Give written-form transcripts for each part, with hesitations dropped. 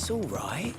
It's all right.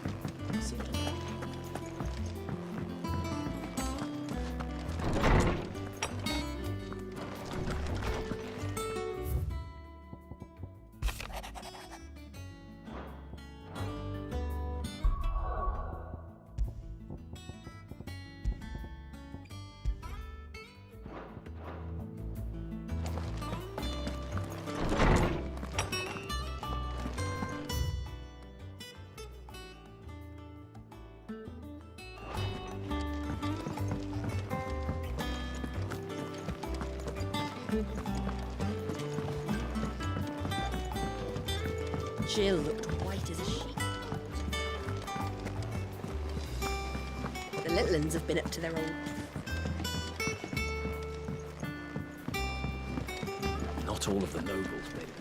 Jill looked white as a sheet. The little uns have been up to their old. Not all of the nobles, baby.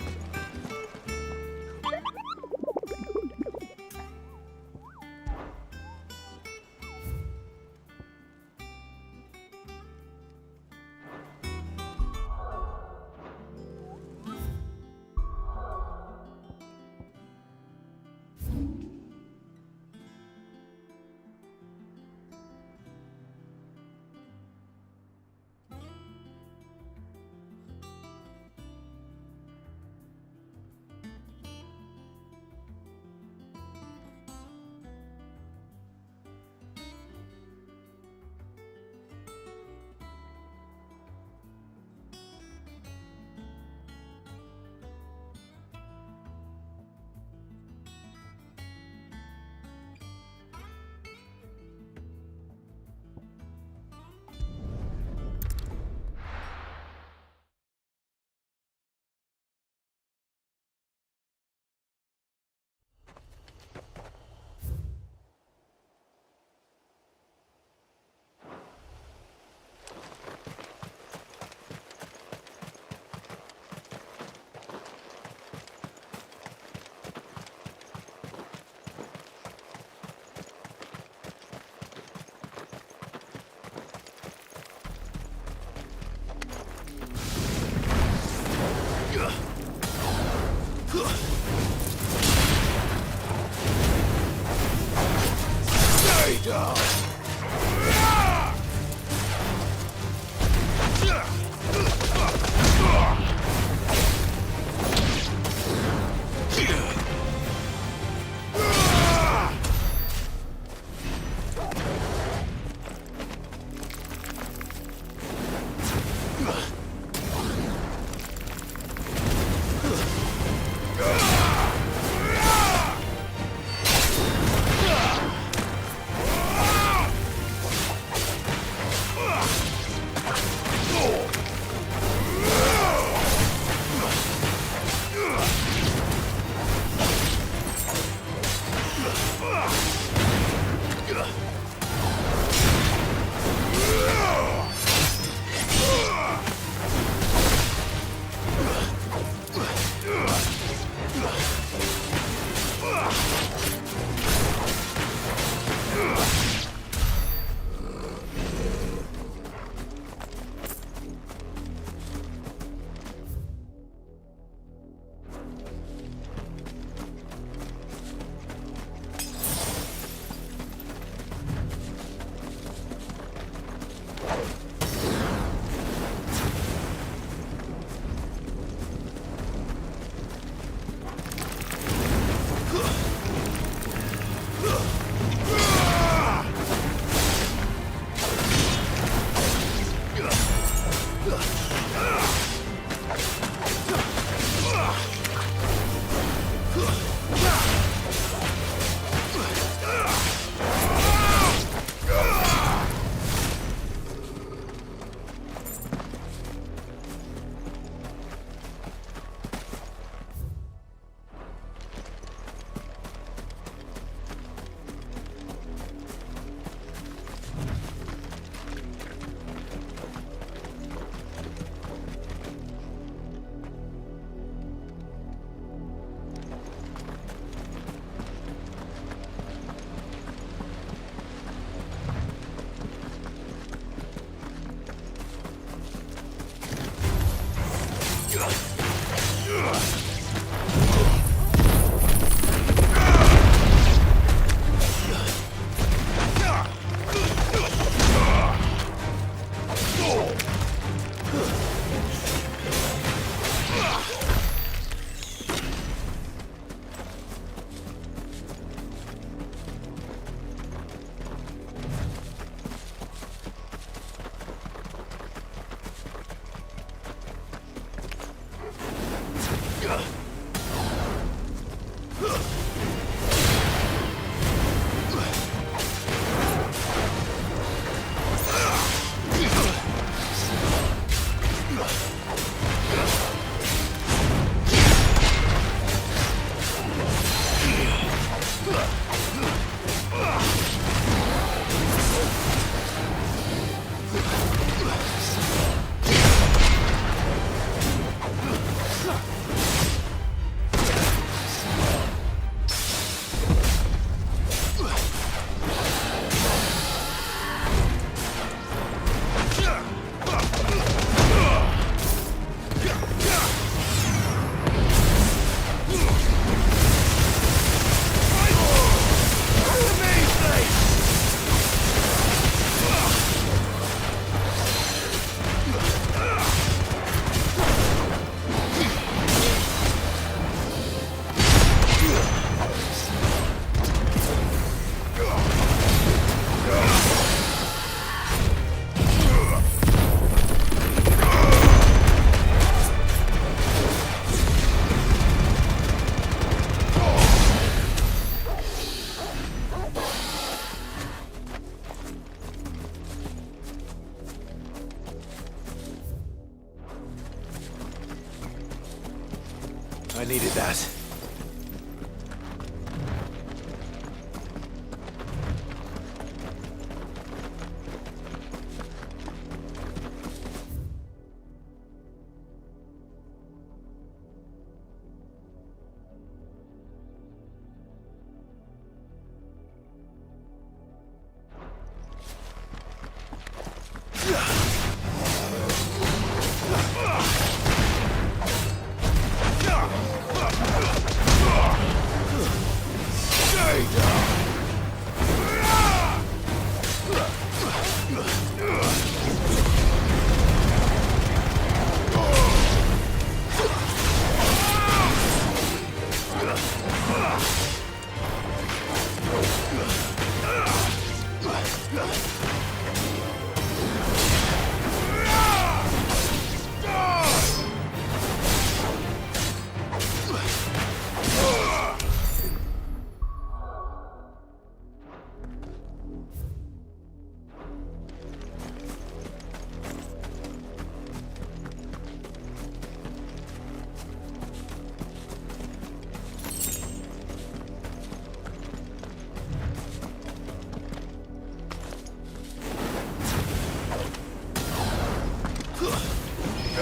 I needed that.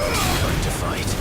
Time to fight.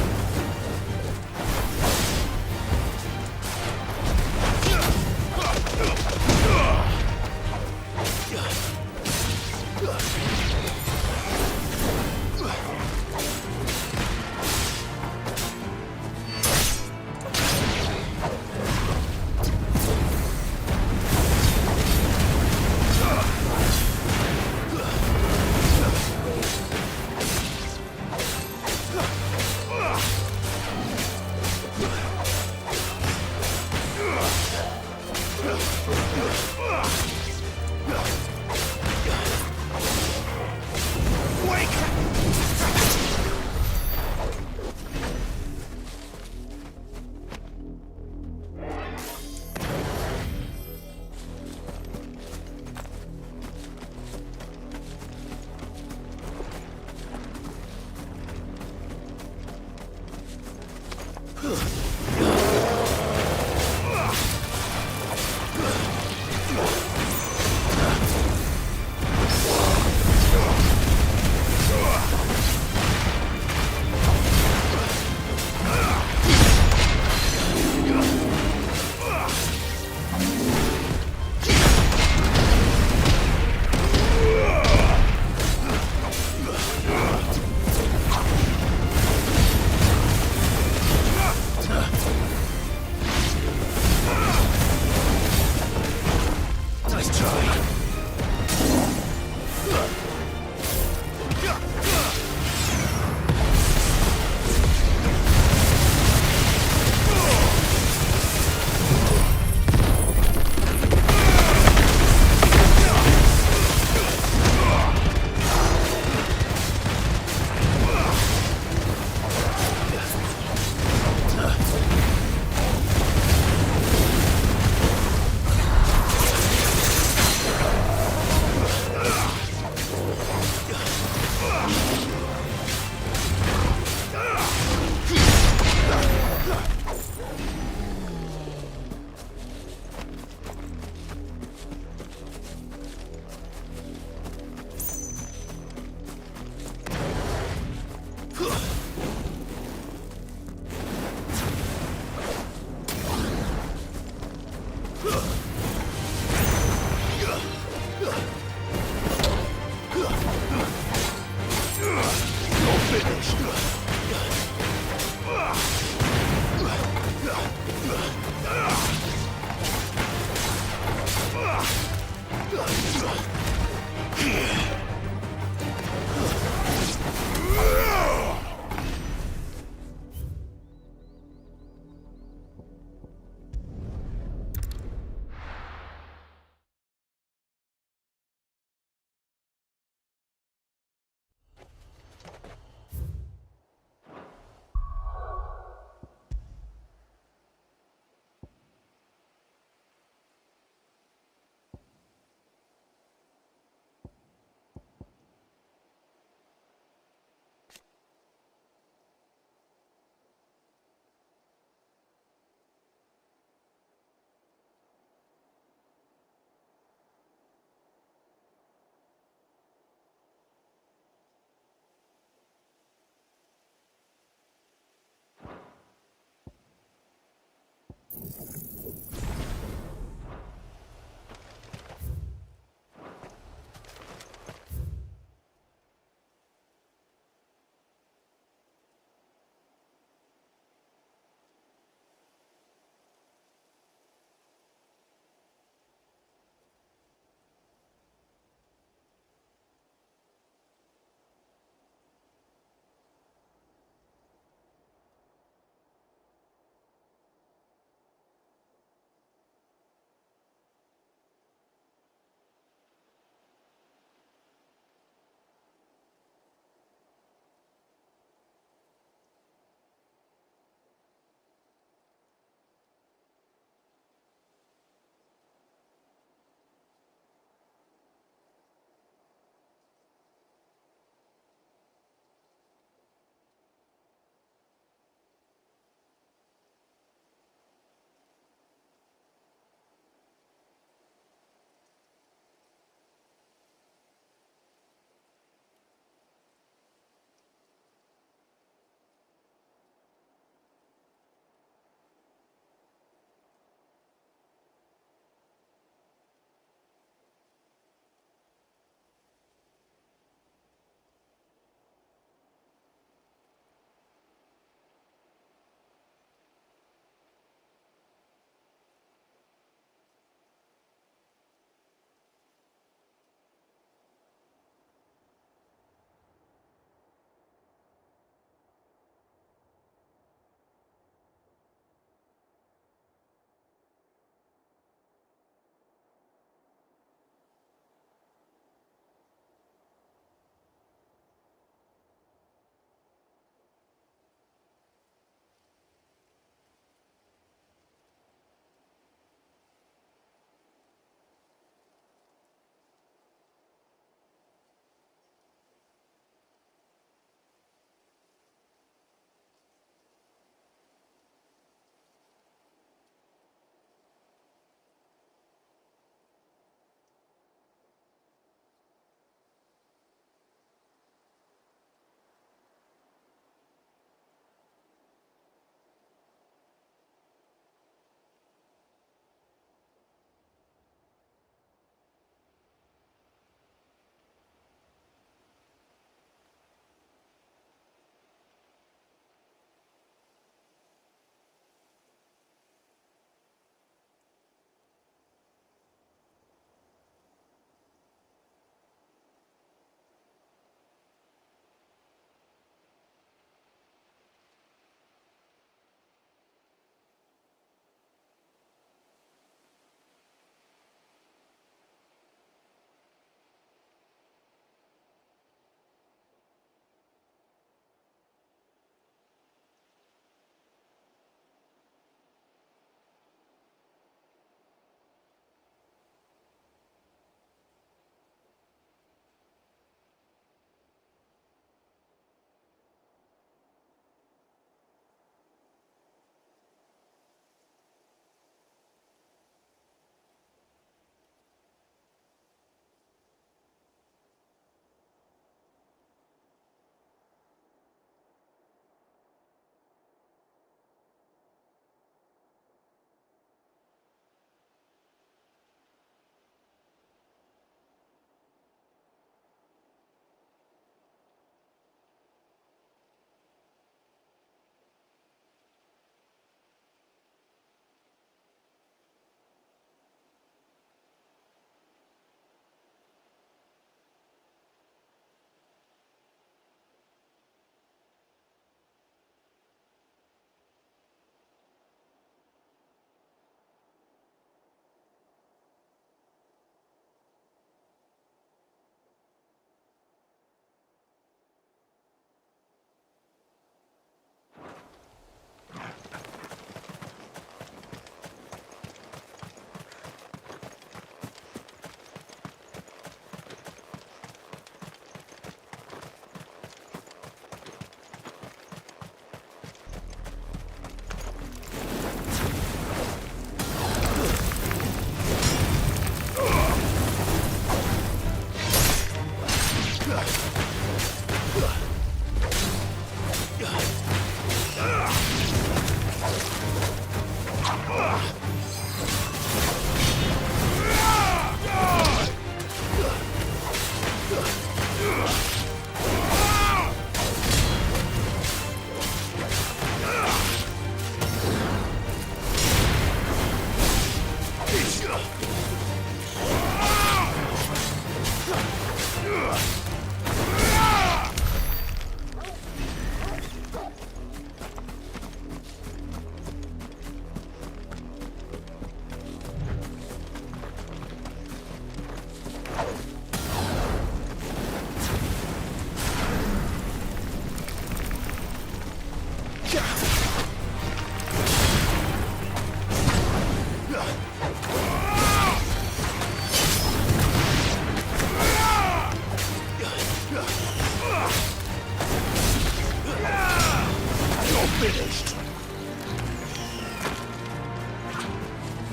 finished.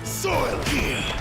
Soil here.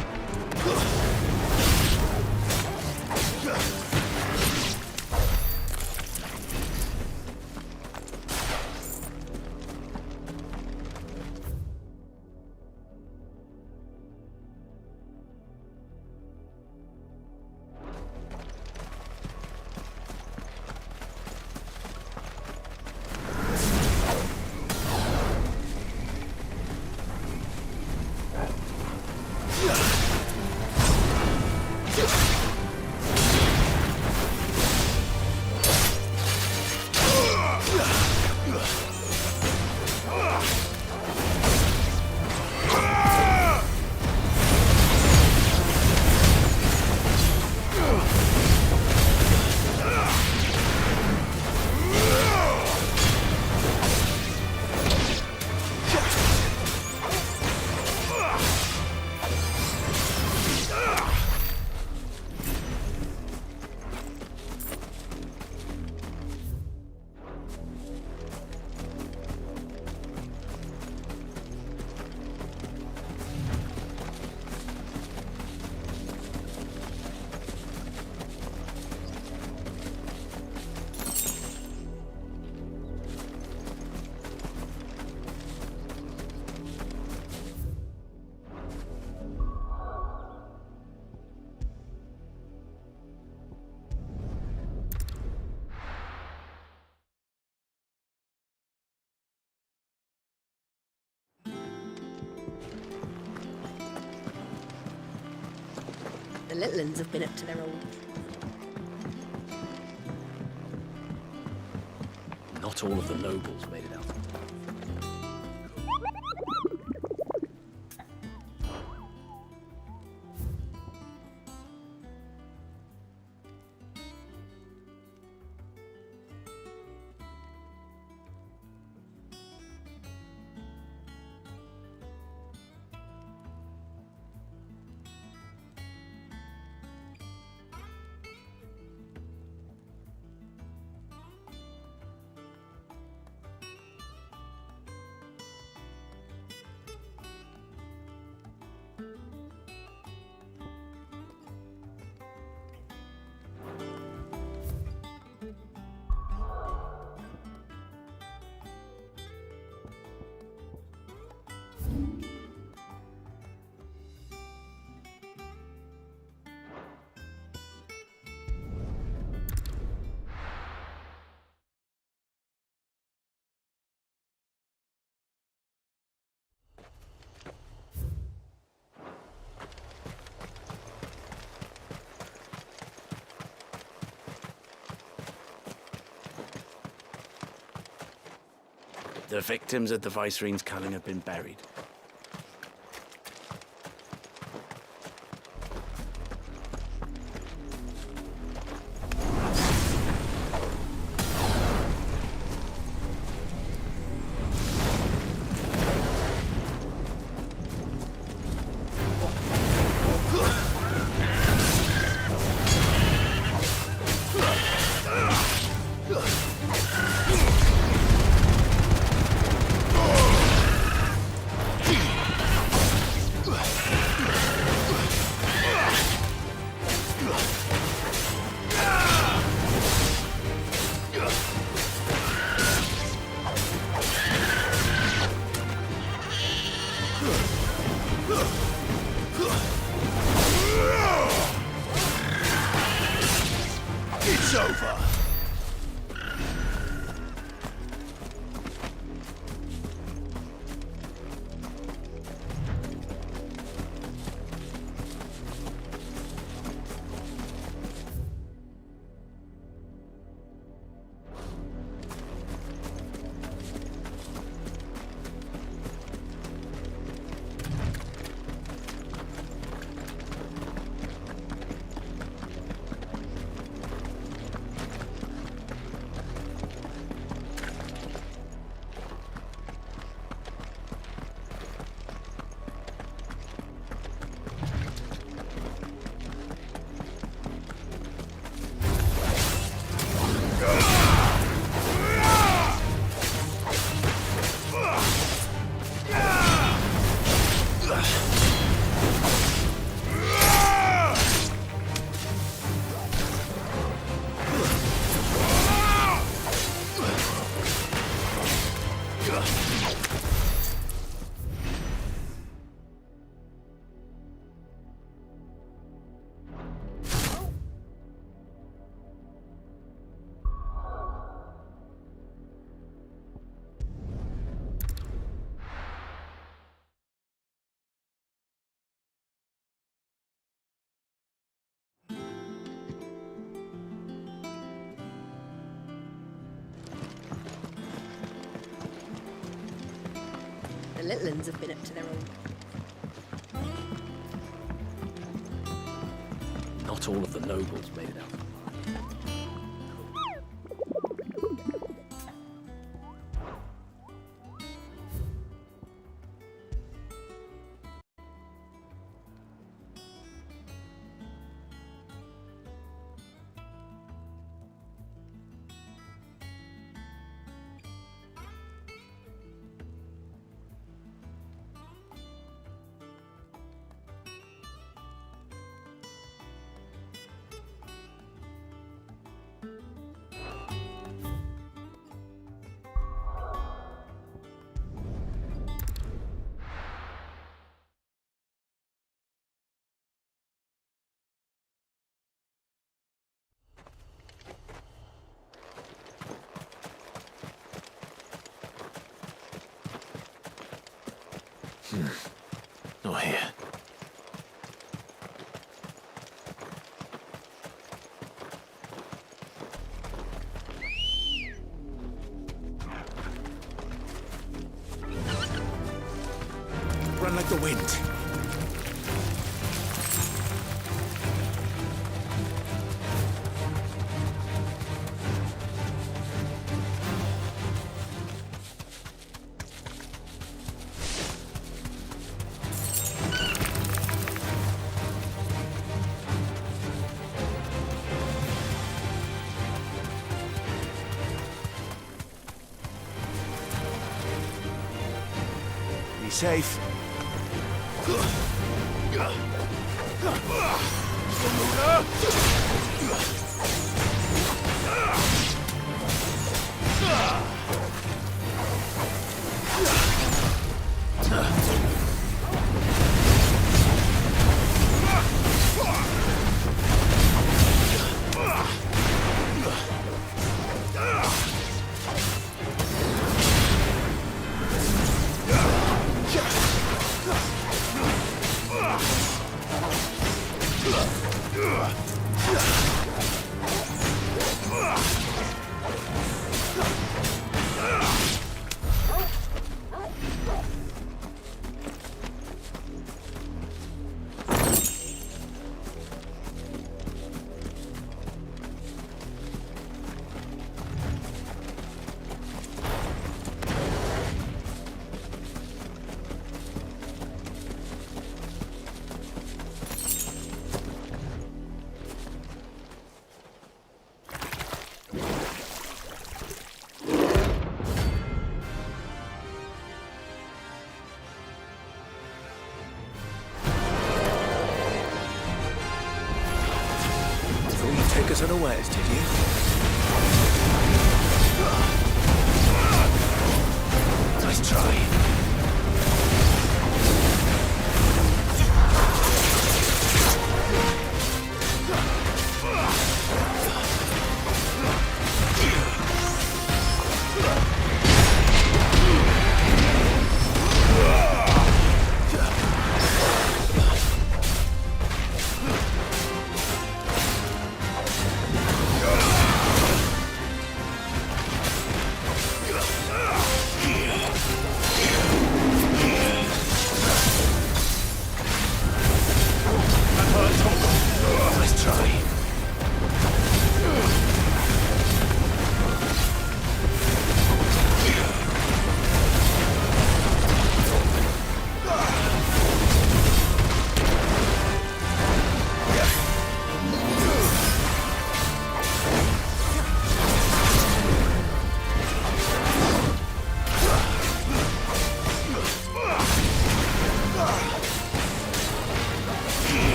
The little ones have been up to their old. Not all of the nobles made it out. The victims at the Viceroy's culling have been buried. The little ones have been up to their old. Not all of the nobles made it out. Not here. Run like the wind. Be safe. Take us unawares, did you? Nice try.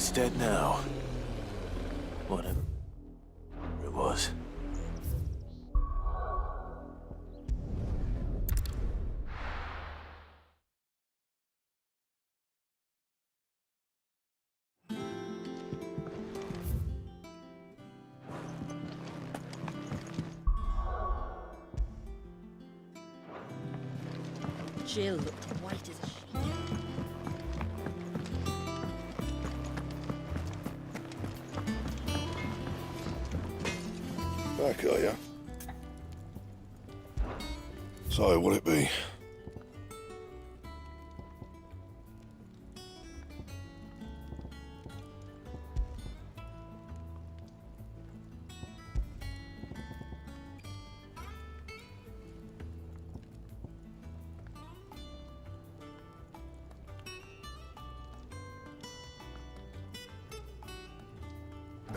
It's dead now. Whatever it was. Jill looked white as a sheet. Back, are ya? So, what'll it be?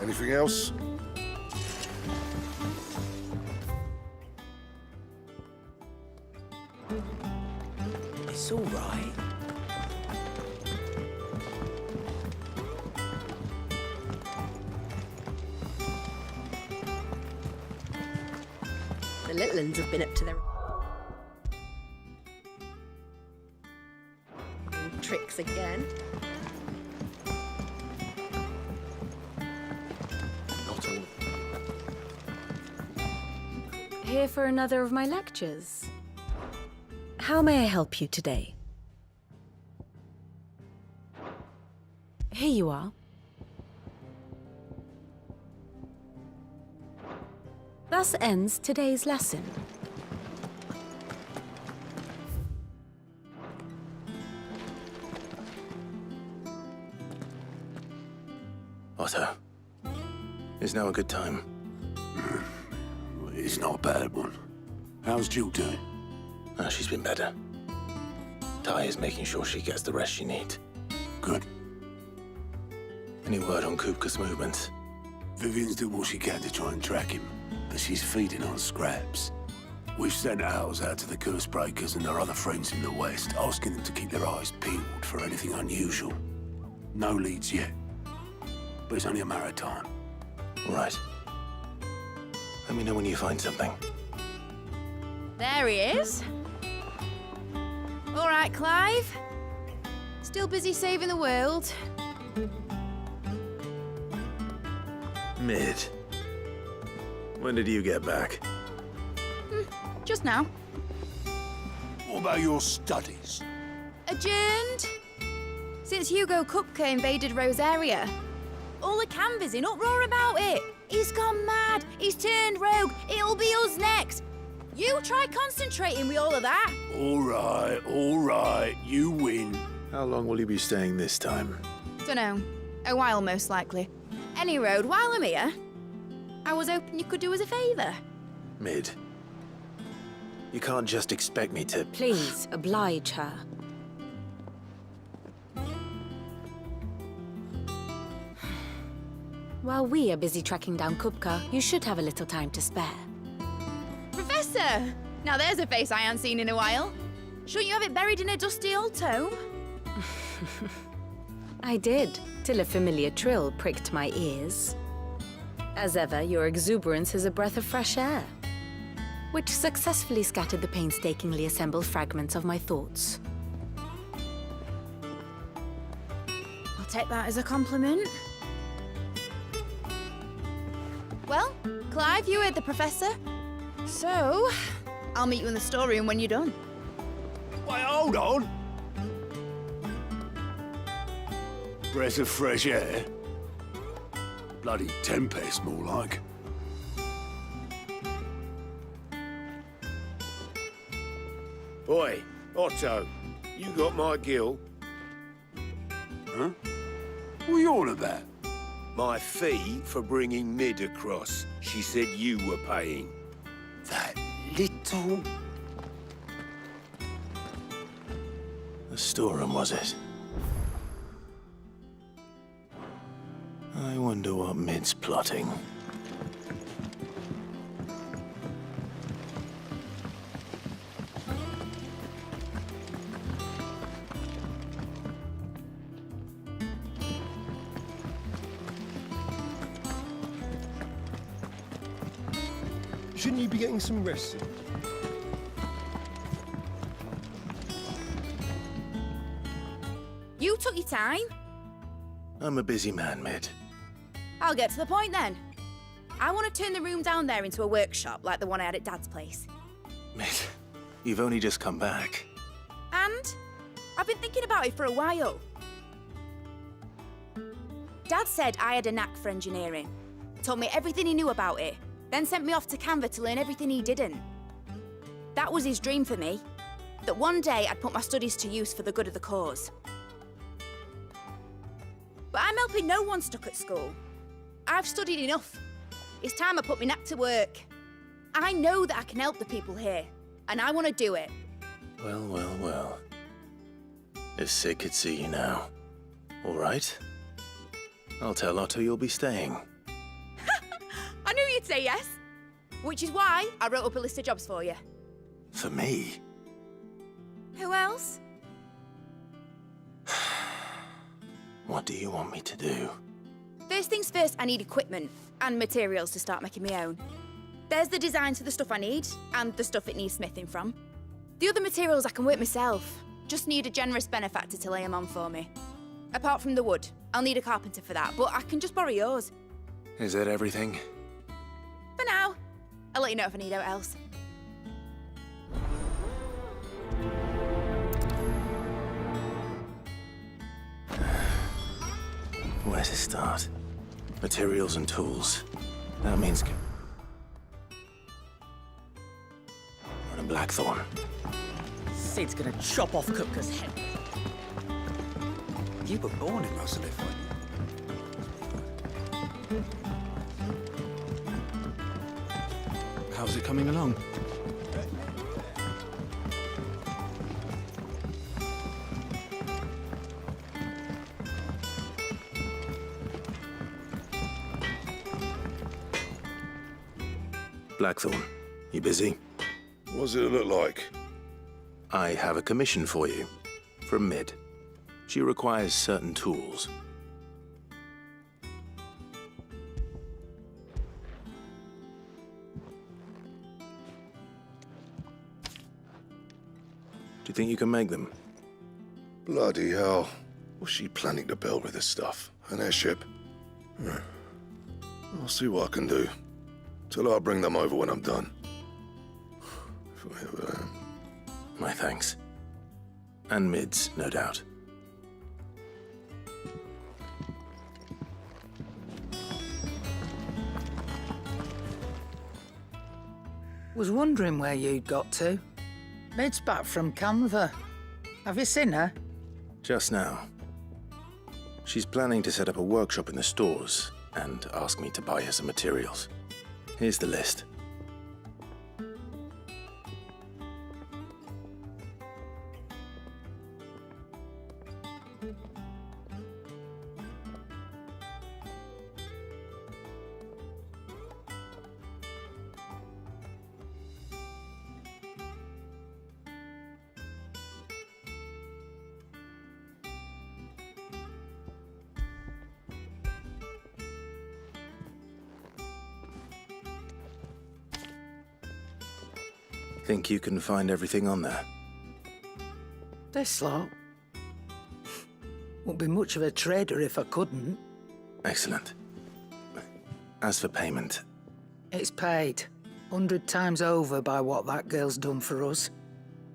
Anything else? It's all right. The little ones have been up to their tricks again. Not all. Here for another of my lectures. How may I help you today? Here you are. Thus ends today's lesson. Otto, is now a good time? It's not a bad one. How's Jill doing? Oh, she's been better. Ty is making sure she gets the rest she needs. Good. Any word on Kupka's movements? Vivian's doing what she can to try and track him, but she's feeding on scraps. We've sent ours out to the curse breakers and their other friends in the west, asking them to keep their eyes peeled for anything unusual. No leads yet, but it's only a matter of time. Right. Let me know when you find something. There he is. All right, Clive. Still busy saving the world. Mid. When did you get back? Just now. What about your studies? Adjourned. Since Hugo Kupka invaded Rosaria. All the canvass in uproar about it. He's gone mad. He's turned rogue. It'll be us next. You try concentrating with all of that. All right, you win. How long will you be staying this time? Dunno. A while, most likely. Any road, while I'm here, I was hoping you could do us a favour. Mid. You can't just expect me to... Please, oblige her. While we are busy tracking down Kupka, you should have a little time to spare. Professor! Now there's a face I haven't seen in a while. Shouldn't you have it buried in a dusty old tome? I did, till a familiar trill pricked my ears. As ever, your exuberance is a breath of fresh air, which successfully scattered the painstakingly assembled fragments of my thoughts. I'll take that as a compliment. Well, Clive, you heard the professor. So, I'll meet you in the storeroom when you're done. Wait, hold on. Breath of fresh air. Bloody tempest, more like. Oi, Otto, you got my gill. Huh? What are you on about? My fee for bringing Mid across. She said you were paying. That little... The storeroom, was it? I wonder what Mid's plotting. Shouldn't you be getting some rest soon? You took your time. I'm a busy man, Mid. I'll get to the point then. I want to turn the room down there into a workshop like the one I had at Dad's place. Mid, you've only just come back. And I've been thinking about it for a while. Dad said I had a knack for engineering, told me everything he knew about it, then sent me off to Canva to learn everything he didn't. That was his dream for me, that one day I'd put my studies to use for the good of the cause. But I'm helping no one stuck at school. I've studied enough. It's time I put my knack to work. I know that I can help the people here, and I want to do it. Well, well, well. If Sid could see you now. All right. I'll tell Otto you'll be staying. I knew you'd say yes. Which is why I wrote up a list of jobs for you. For me? Who else? What do you want me to do? First things first, I need equipment and materials to start making my own. There's the designs for the stuff I need and the stuff it needs smithing from. The other materials I can work myself. Just need a generous benefactor to lay them on for me. Apart from the wood, I'll need a carpenter for that, but I can just borrow yours. Is that everything? For now. I'll let you know if I need out else. Where to start? Materials and tools. That means... We're in Blackthorn. Sid's gonna chop off Kupka's head. You were born in Rosalith, weren't you? How's it coming along? Blackthorn, you busy? What does it look like? I have a commission for you. From Mid. She requires certain tools. Do you think you can make them? Bloody hell. What's she planning to build with this stuff? An airship? I'll see what I can do. Till I'll bring them over when I'm done. If I ever am. My thanks. And Mid's, no doubt. Was wondering where you'd got to. Mid's back from Canva. Have you seen her? Just now. She's planning to set up a workshop in the stores and ask me to buy her some materials. Here's the list. Think you can find everything on there? This lot. Wouldn't be much of a trader if I couldn't. Excellent. As for payment, It's paid 100 times over by what that girl's done for us.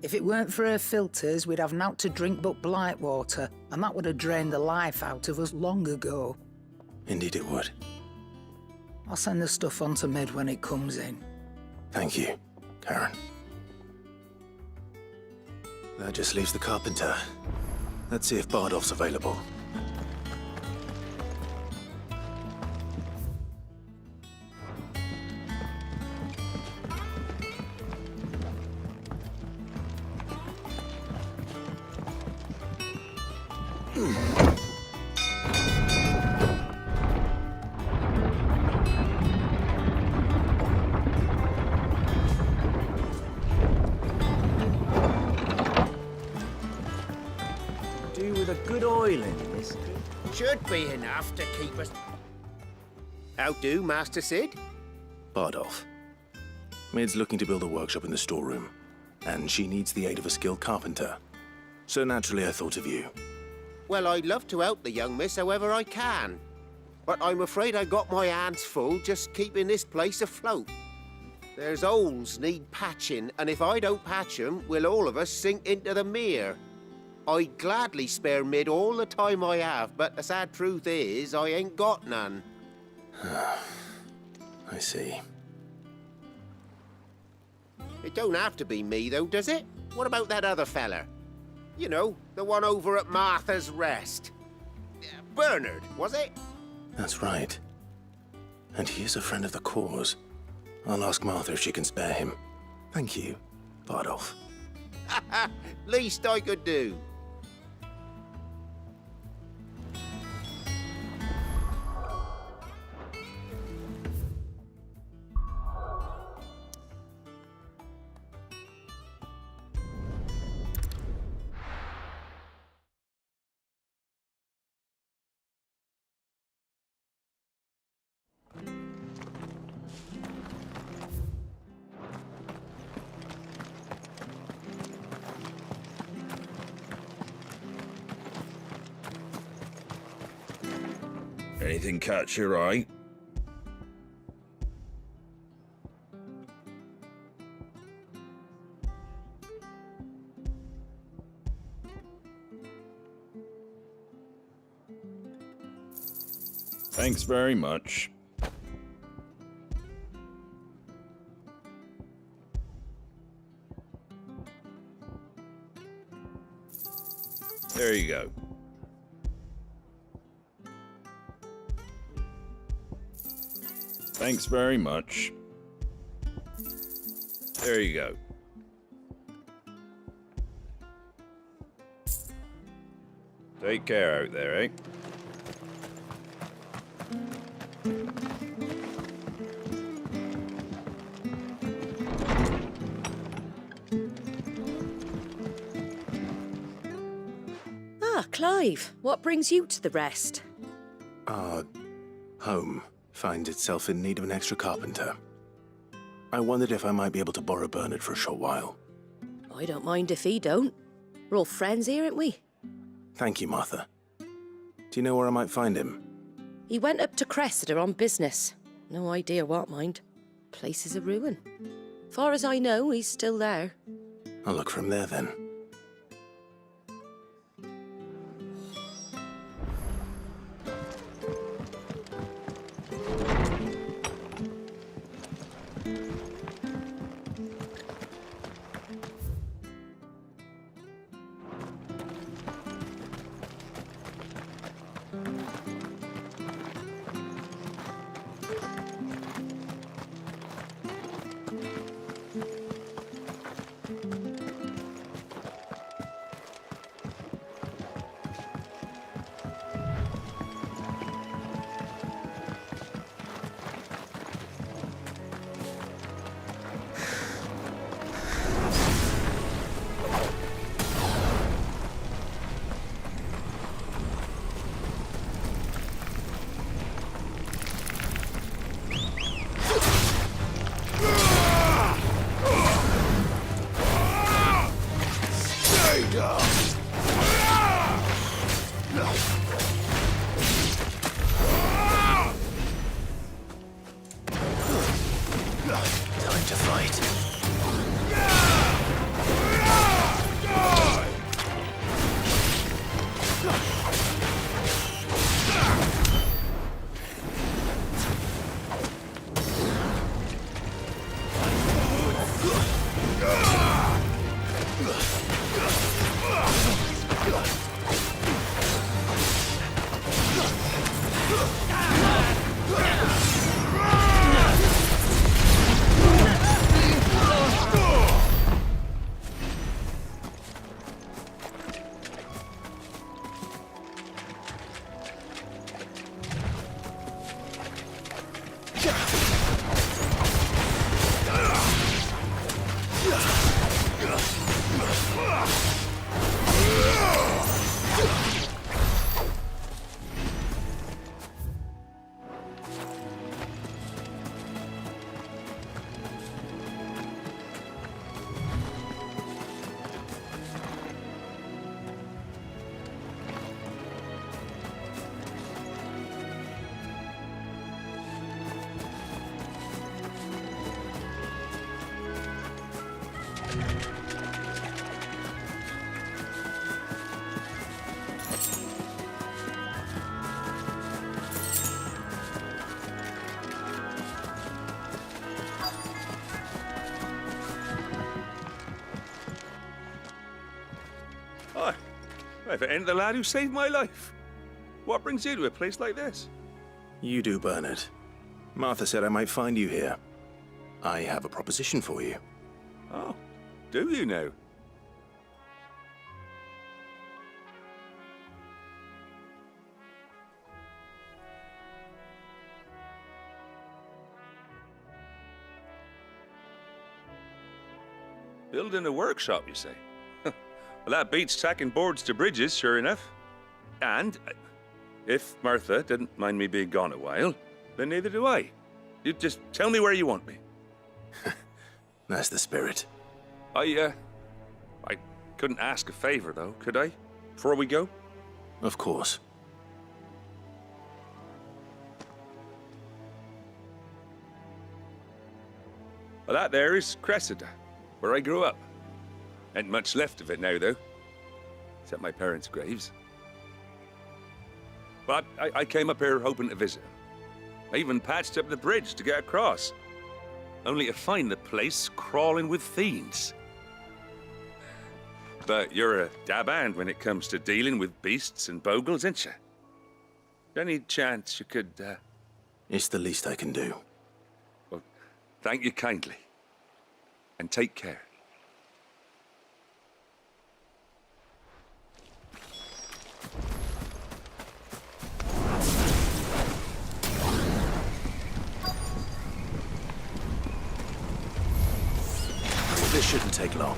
If it weren't for her filters, we'd have naught to drink but blight water, and that would have drained the life out of us long ago. indeed it would. I'll send the stuff on to Mid when it comes in. Thank you, Karen. That just leaves the carpenter. Let's see if Bardolph's available. Do with a good oil in this. Should be enough to keep us... How do, Master Sid? Bardolph, Mid's looking to build a workshop in the storeroom, and she needs the aid of a skilled carpenter. So naturally I thought of you. Well, I'd love to help the young miss however I can. But I'm afraid I got my hands full just keeping this place afloat. There's holes need patching, and if I don't patch them, we'll all of us sink into the mere. I'd gladly spare Mid all the time I have, but the sad truth is, I ain't got none. I see. It don't have to be me, though, does it? What about that other fella? You know, the one over at Martha's Rest. Bernard, was it? That's right. And he is a friend of the cause. I'll ask Martha if she can spare him. Thank you, Bardolph. Least I could do. Anything catch your eye? Thanks very much. There you go. Thanks very much. There you go. Take care out there, eh? Ah, Clive, what brings you to the Rest? Our home finds itself in need of an extra carpenter. I wondered if I might be able to borrow Bernard for a short while. I don't mind if he don't. We're all friends here, aren't we? Thank you, Martha. Do you know where I might find him? He went up to Cressida on business. No idea what, mind. Place is a ruin. Far as I know, he's still there. I'll look for him there then. If it ain't the lad who saved my life. What brings you to a place like this? You do, Bernard. Martha said I might find you here. I have a proposition for you. Oh, do you now? Building a workshop, you say? Well, that beats tacking boards to bridges, sure enough. And if Martha didn't mind me being gone a while, then neither do I. You just tell me where you want me. That's the spirit. I couldn't ask a favor, though, could I? Before we go? Of course. Well, that there is Cressida, where I grew up. Ain't much left of it now, though. Except my parents' graves. But I came up here hoping to visit them. I even patched up the bridge to get across. Only to find the place crawling with fiends. But you're a dab hand when it comes to dealing with beasts and bogles, ain't you? Any chance you could, It's the least I can do. Well, thank you kindly. And take care. This shouldn't take long.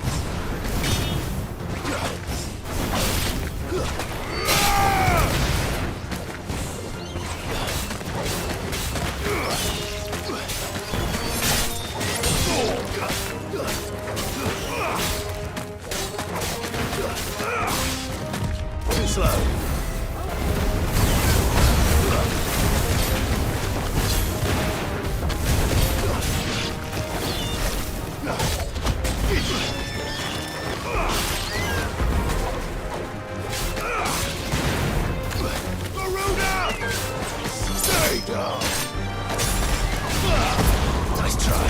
Too slow. Nice try.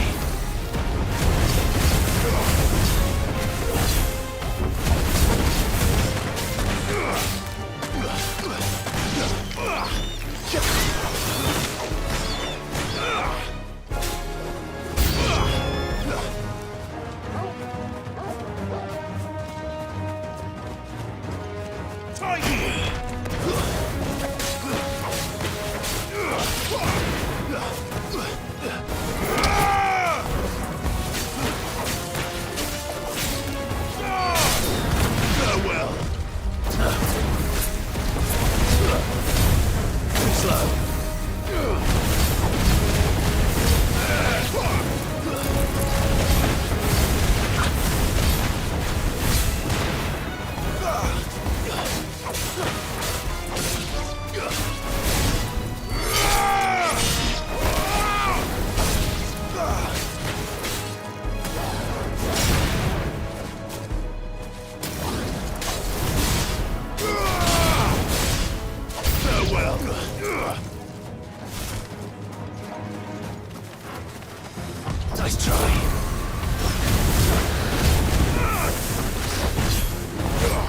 Nice try.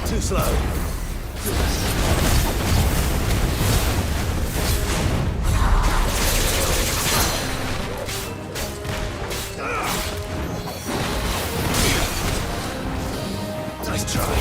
Too slow. Nice try.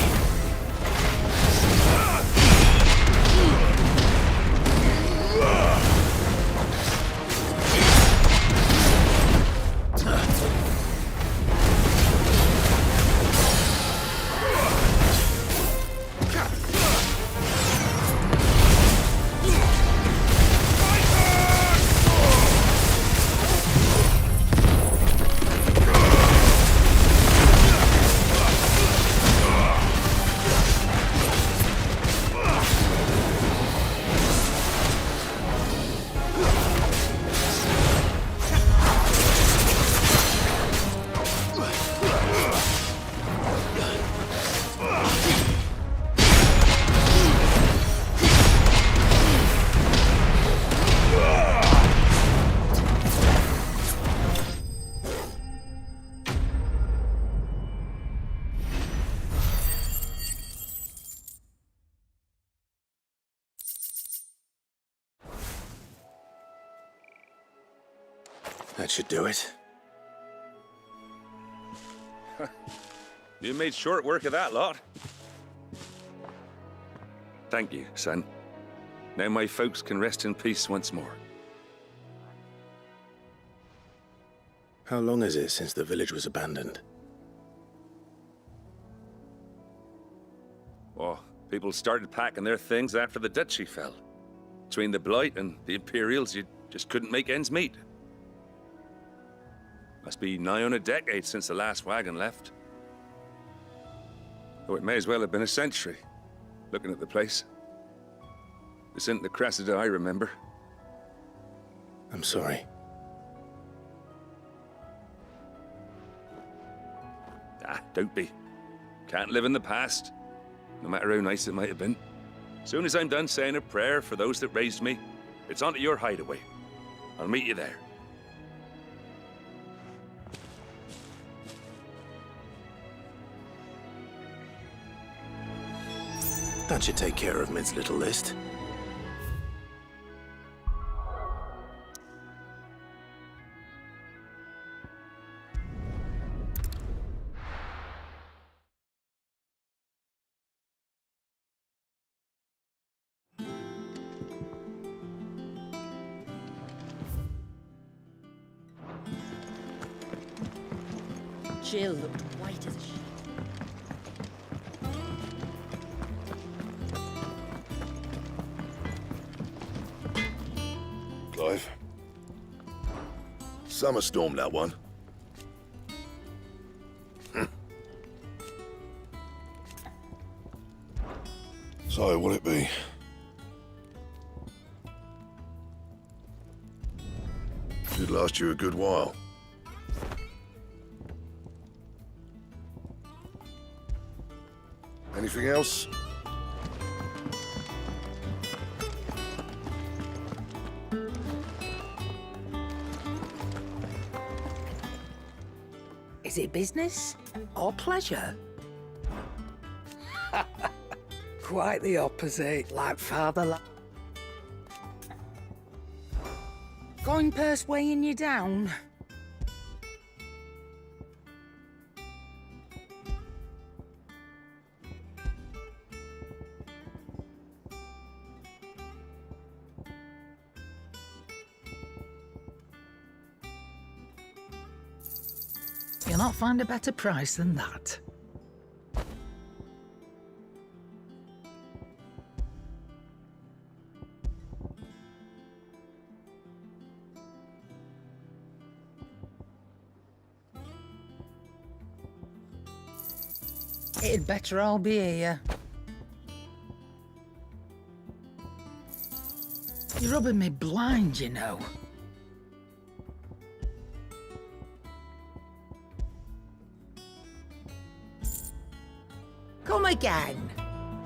That should do it. You made short work of that lot. Thank you, son. Now my folks can rest in peace once more. How long is it since the village was abandoned? Oh, people started packing their things after the duchy fell. Between the Blight and the Imperials, you just couldn't make ends meet. Must be nigh on a decade since the last wagon left. Oh, it may as well have been a century, looking at the place. This isn't the Cressida I remember. I'm sorry. Ah, don't be. Can't live in the past, no matter how nice it might have been. Soon as I'm done saying a prayer for those that raised me, it's on to your hideaway. I'll meet you there. That should take care of Mid's little list. Jill looked white as a sheet. Clive. Summer storm, that one. So, what'll it be? Should last you a good while. Anything else? Is it business or pleasure? Quite the opposite, like father. Going purse weighing you down? You'll not find a better price than that. It'd better all be here. You're rubbing me blind, you know. Come again.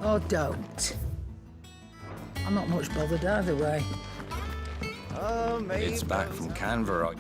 Or don't. I'm not much bothered either way. It's back from Canberra.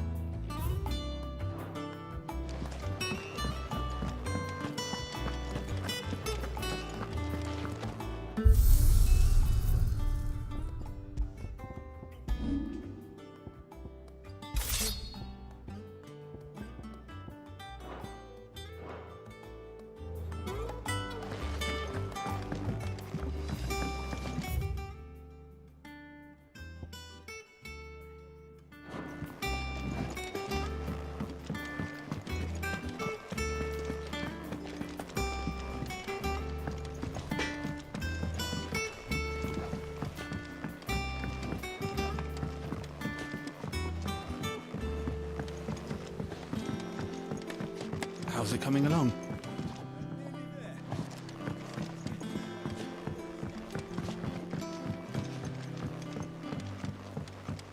How's it coming along?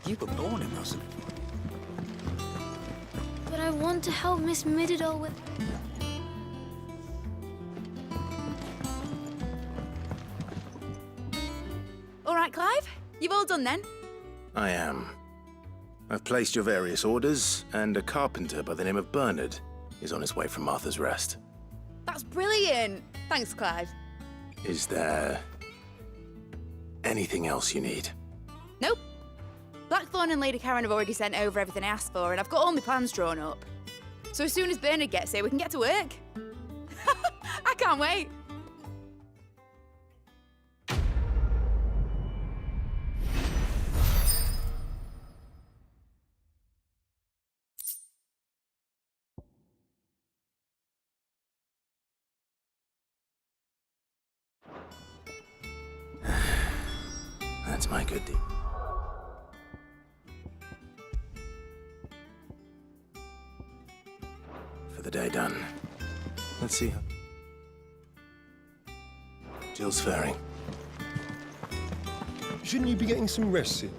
You were born in Muscle. But I want to help Miss Mididol with... All right, Clive. You've all done then? I am. I've placed your various orders, and a carpenter by the name of Bernard is on his way from Martha's Rest. That's brilliant. Thanks, Clive. Is there anything else you need? Nope. Blackthorn and Lady Karen have already sent over everything I asked for, and I've got all my plans drawn up. So as soon as Bernard gets here, we can get to work. I can't wait. That's my good deed. For the day done. Let's see. Jill's faring. Shouldn't you be getting some rest soon?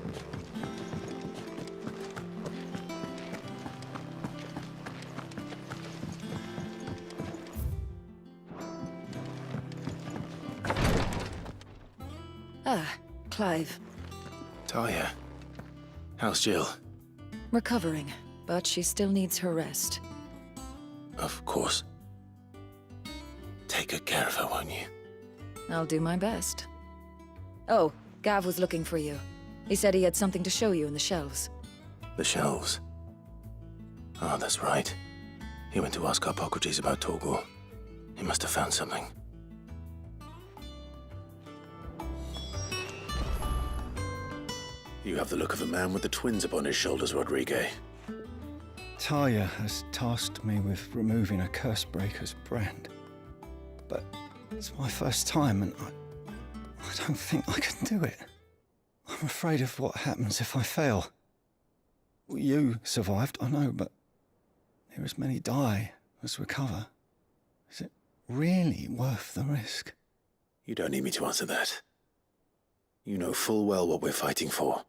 Ah, Clive. Talia. How's Jill? Recovering, but she still needs her rest. Of course. Take good care of her, won't you? I'll do my best. Oh, Gav was looking for you. He said he had something to show you in the shelves. The shelves. Oh, that's right. He went to ask Hippocrates about Torgor. He must have found something. You have the look of a man with the twins upon his shoulders, Rodrigue. Talia has tasked me with removing a Cursebreaker's brand. But it's my first time, and I don't think I can do it. I'm afraid of what happens if I fail. You survived, I know, but near as many die as recover. Is it really worth the risk? You don't need me to answer that. You know full well what we're fighting for.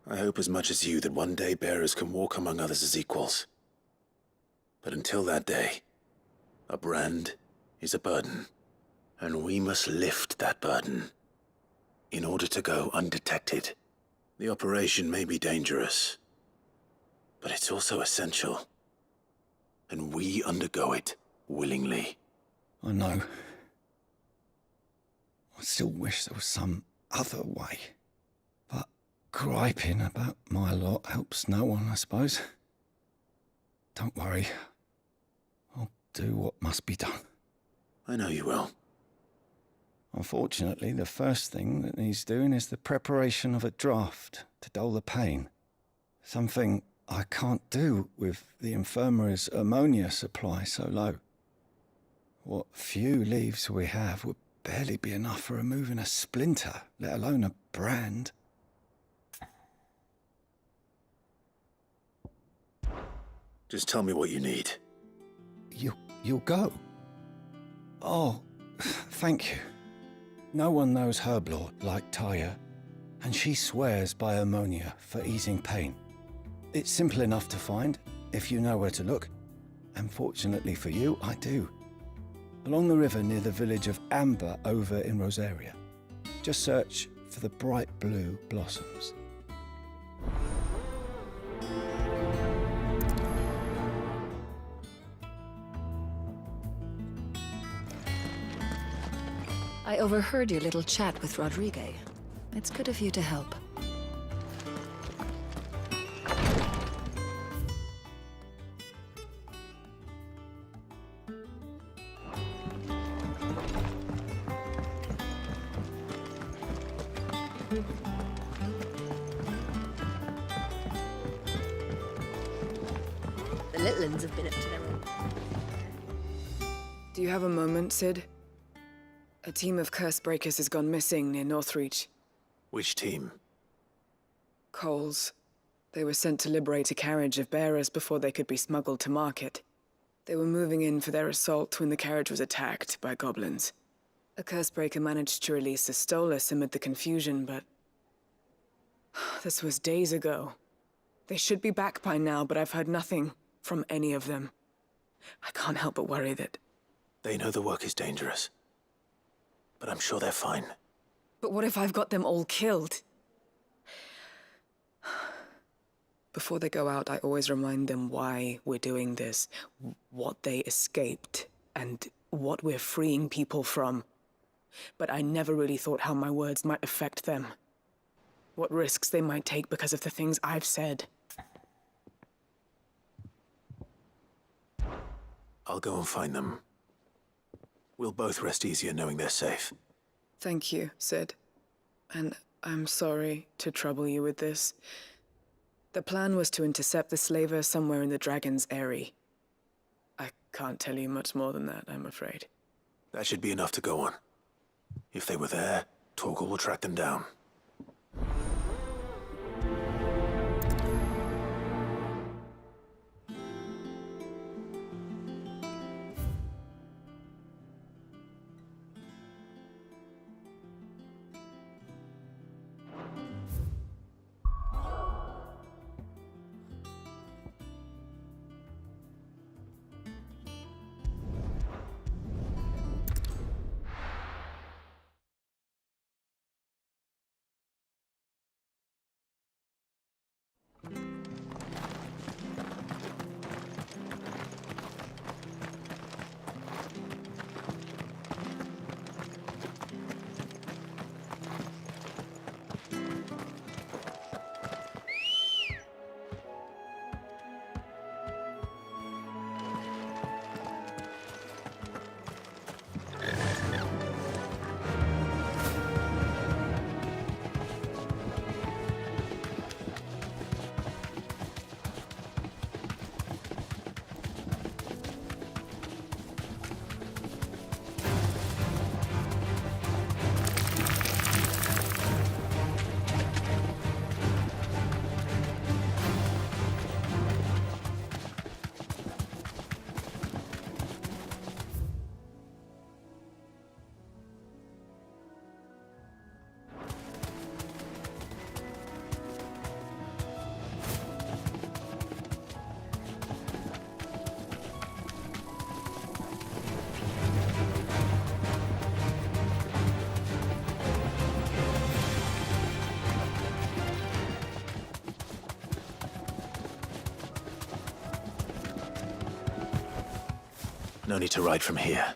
I hope as much as you that one day bearers can walk among others as equals. But until that day, a brand is a burden, and we must lift that burden in order to go undetected. The operation may be dangerous, but it's also essential, and we undergo it willingly. I know. I still wish there was some other way. But griping about my lot helps no one, I suppose. Don't worry. I'll do what must be done. I know you will. Unfortunately, the first thing that needs doing is the preparation of a draft to dull the pain. Something I can't do with the infirmary's ammonia supply so low. What few leaves we have would barely be enough for removing a splinter, let alone a brand. Just tell me what you need. You'll go? Oh, thank you. No one knows Herblord like Talia, and she swears by ammonia for easing pain. It's simple enough to find, if you know where to look. And fortunately for you, I do. Along the river near the village of Amber over in Rosaria. Just search for the bright blue blossoms. I overheard your little chat with Rodrigue. It's good of you to help. The little uns have been up to their own. Do you have a moment, Sid? A team of Cursebreakers has gone missing near Northreach. Which team? Coles. They were sent to liberate a carriage of bearers before they could be smuggled to market. They were moving in for their assault when the carriage was attacked by goblins. A Cursebreaker managed to release a Stolas amid the confusion, but... this was days ago. They should be back by now, but I've heard nothing from any of them. I can't help but worry that... They know the work is dangerous. But I'm sure they're fine. But what if I've got them all killed? Before they go out, I always remind them why we're doing this, what they escaped, and what we're freeing people from. But I never really thought how my words might affect them. what risks they might take because of the things I've said. I'll go and find them. We'll both rest easier knowing they're safe. Thank you, Sid. And I'm sorry to trouble you with this. The plan was to intercept the slaver somewhere in the Dragon's Eyrie. I can't tell you much more than that, I'm afraid. That should be enough to go on. If they were there, Torgal will track them down. No need to ride from here.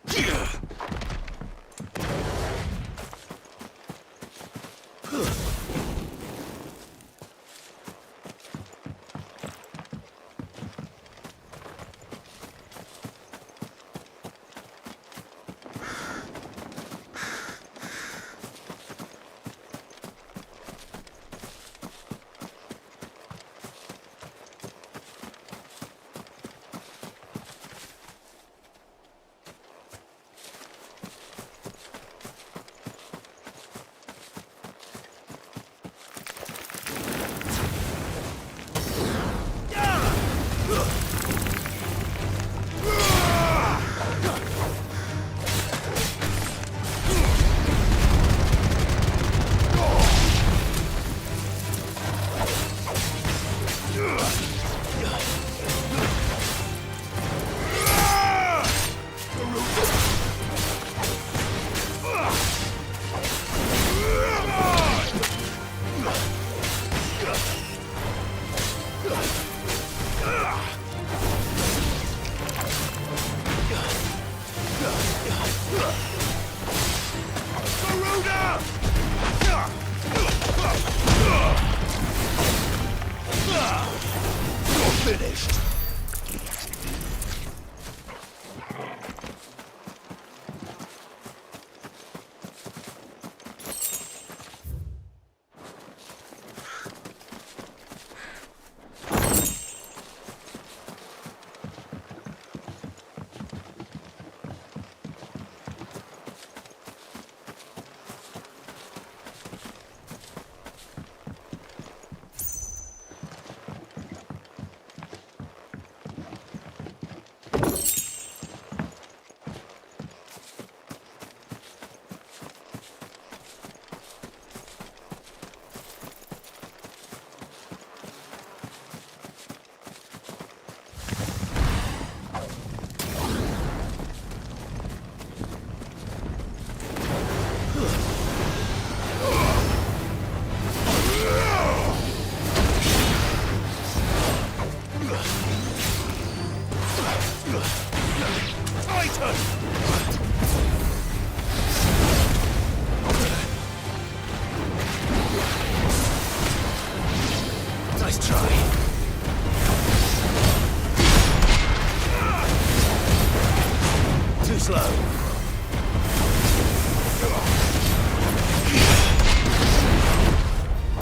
Slow.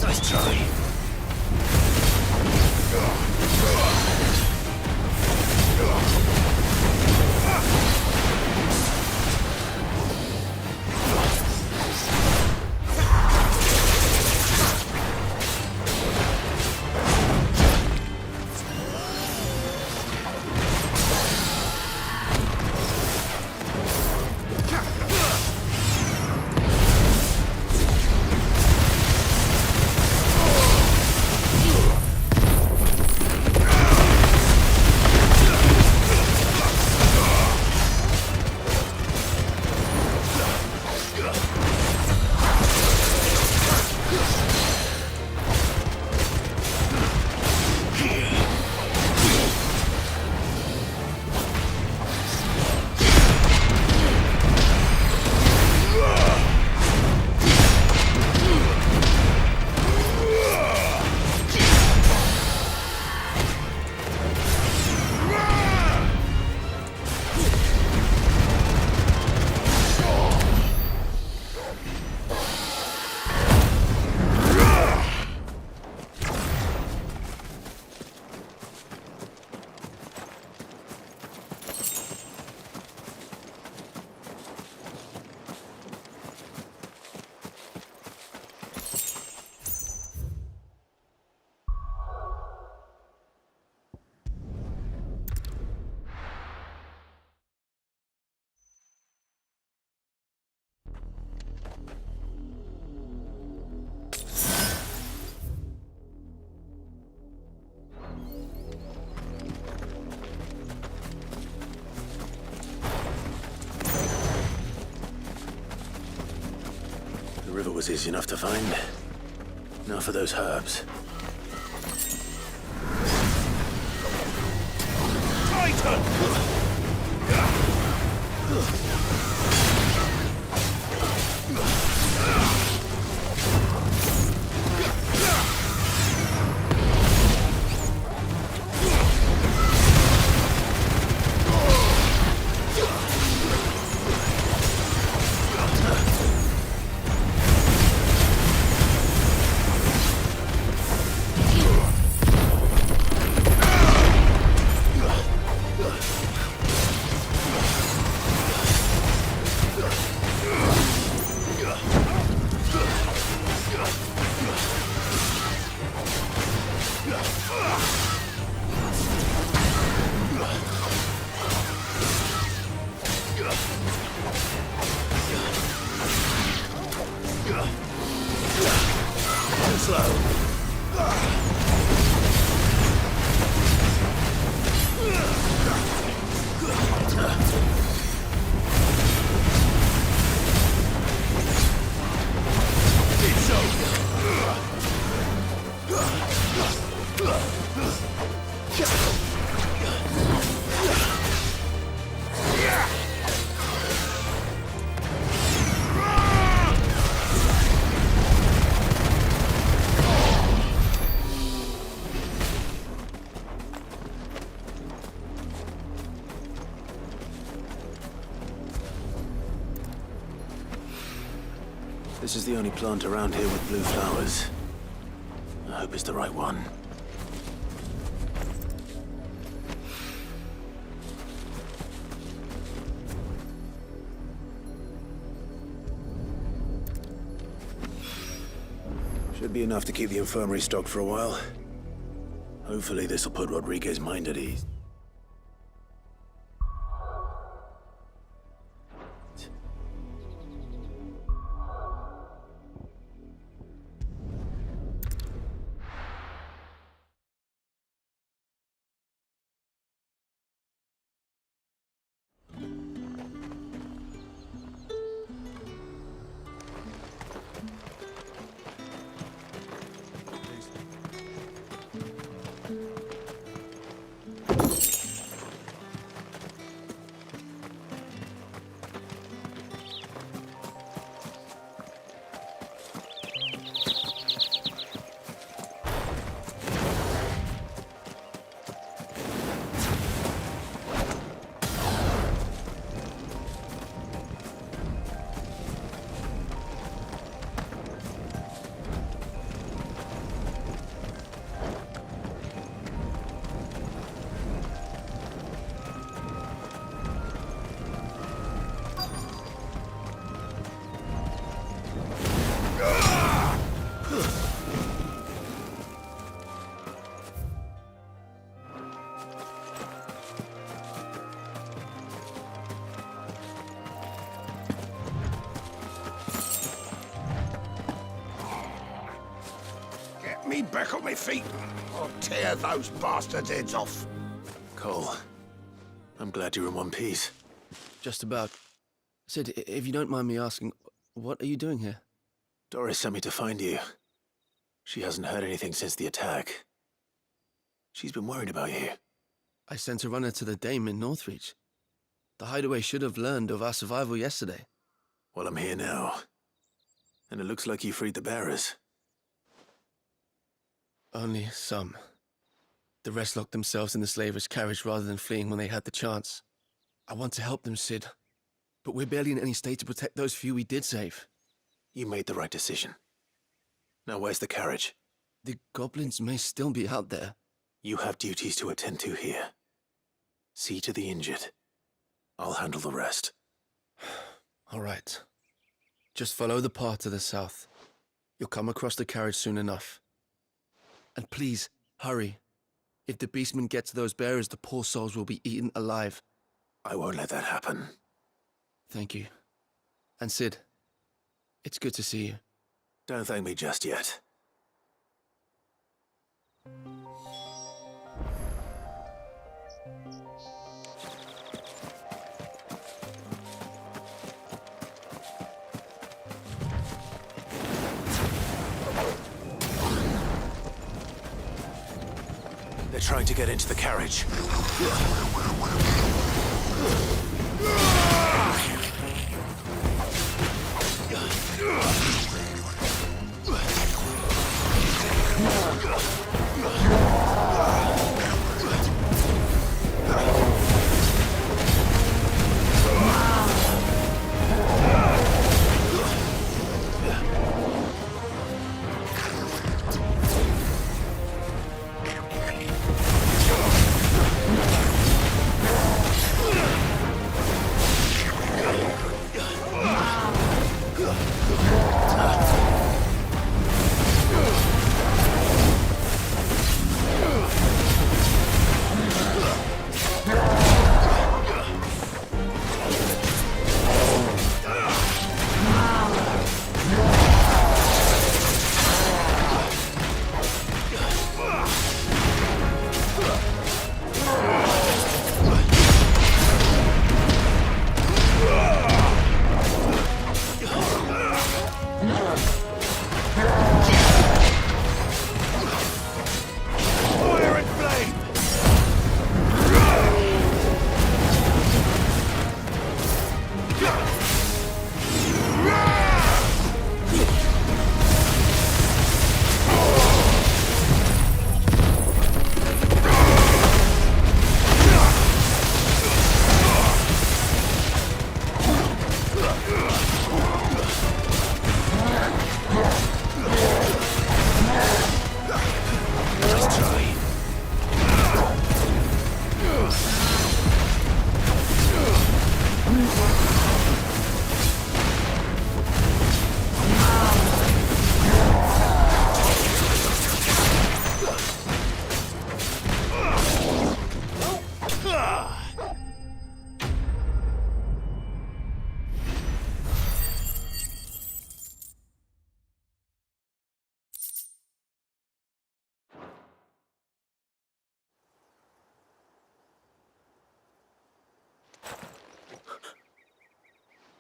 Nice try. The river was easy enough to find. Now for those herbs. This is the only plant around here with blue flowers. I hope it's the right one. Should be enough to keep the infirmary stocked for a while. Hopefully this'll put Rodriguez's mind at ease. back on my feet. I'll tear those bastards' heads off. Cole, I'm glad you're in one piece. Just about. Sid, if you don't mind me asking, what are you doing here? Doris sent me to find you. She hasn't heard anything since the attack. She's been worried about you. I sent a runner to the Dame in Northreach. The Hideaway should have learned of our survival yesterday. Well, I'm here now. And it looks like you freed the bearers. Only some. The rest locked themselves in the slavers' carriage rather than fleeing when they had the chance. I want to help them, Sid. But we're barely in any state to protect those few we did save. You made the right decision. Now where's the carriage? The goblins may still be out there. You have duties to attend to here. See to the injured. I'll handle the rest. All right. Just follow the path to the south. You'll come across the carriage soon enough. And please, hurry. If the beastmen get to those bearers, the poor souls will be eaten alive. I won't let that happen. Thank you. And Sid, it's good to see you. Don't thank me just yet. They're trying to get into the carriage.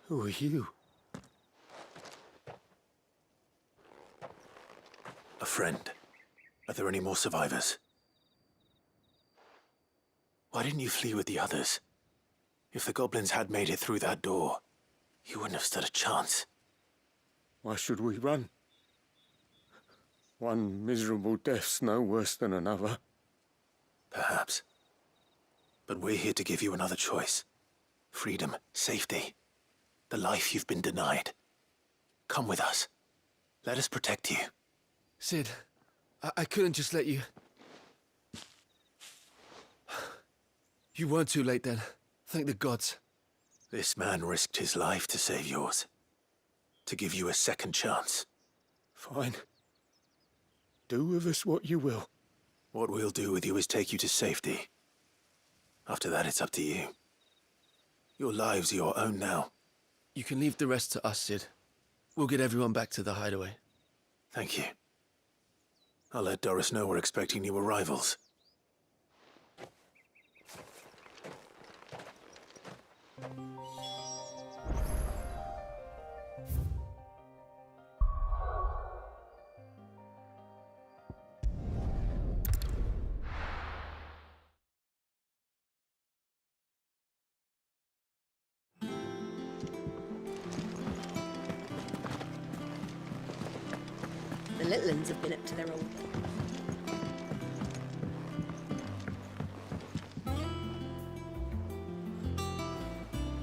Who are you? A friend. Are there any more survivors? Why didn't you flee with the others? If the goblins had made it through that door, you wouldn't have stood a chance. Why should we run? One miserable death's no worse than another. Perhaps. But we're here to give you another choice. Freedom, safety. The life you've been denied. Come with us. Let us protect you. Sid, I couldn't just let you... You weren't too late then. Thank the gods. This man risked his life to save yours. To give you a second chance. Fine. Do with us what you will. What we'll do with you is take you to safety. After that, it's up to you. Your lives are your own now. You can leave the rest to us, Sid. We'll get everyone back to the hideaway. Thank you. I'll let Doris know we're expecting new arrivals. The little uns have been up to their old